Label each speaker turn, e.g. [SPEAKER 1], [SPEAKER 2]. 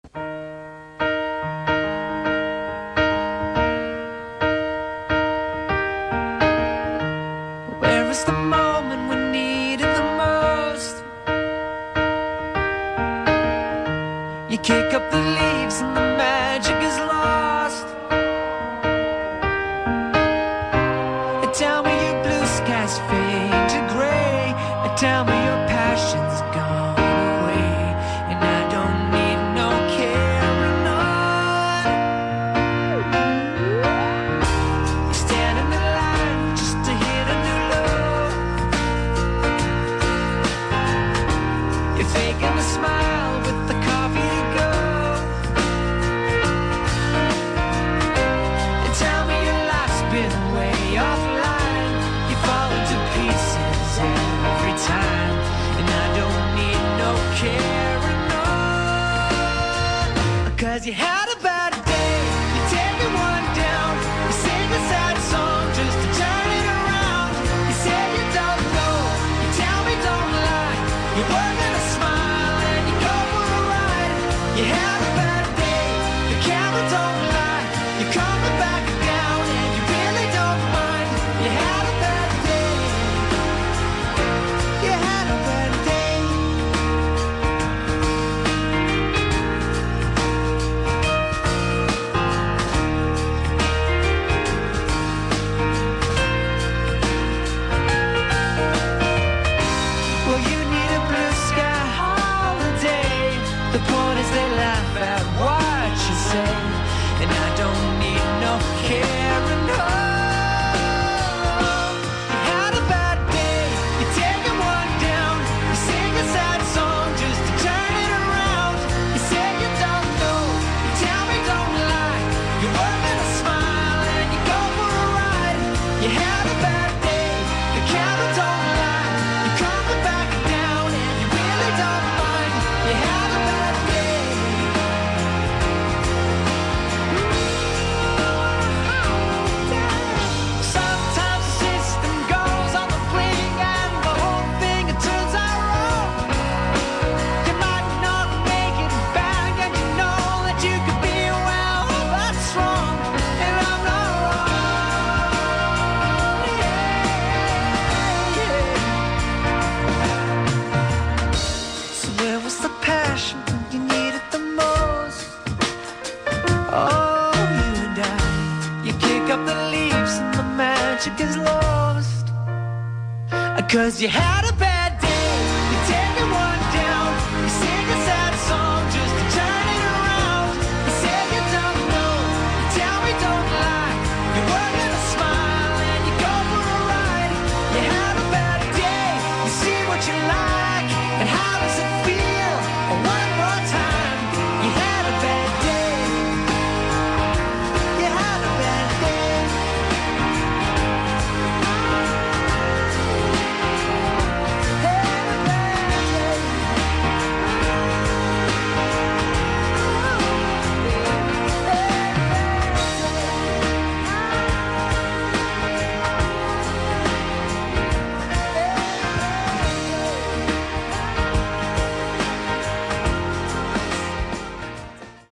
[SPEAKER 1] Where is the moment we need it the most? You kick up the leaves and the magic is lost. And tell me your blue skies fade to gray, and tell me your passion's gone away, and I don't need no carrying on. You stand in the line just to hit a new low. You're faking a smile with the coffee to go. And tell me your life's been way offline. You fall into pieces every time, and I don't need no carrying on. 'Cause you had a bad day, you take it one down, you sing a sad song just to turn it around. You say you don't know, you tell me don't lie, you work in a smile and you go for a ride. You had a bad day, the camera don't lie, you're coming back down and you really don't mind. You had a bad day, you had a bad day. Well, you need a blue sky holiday. The point is they laugh at what you say, and I don't need no carrying on. You had a bad day, you're taking one down, you sing a sad song just to turn it around. You say you don't know, you tell me don't lie, you work in a smile and you go for a ride. You had a bad day, the camera don't lie, you're coming back down and you really don't mind. You had a bad day. Sometimes the system goes on the blink and the whole thing it turns out wrong. You might not make it back and you know that you could be well, that's wrong, and I'm not wrong. Yeah. So where was the passion when you needed the most? Oh, you and I, you kick up the leaves and the magic is lost. 'Cause you had a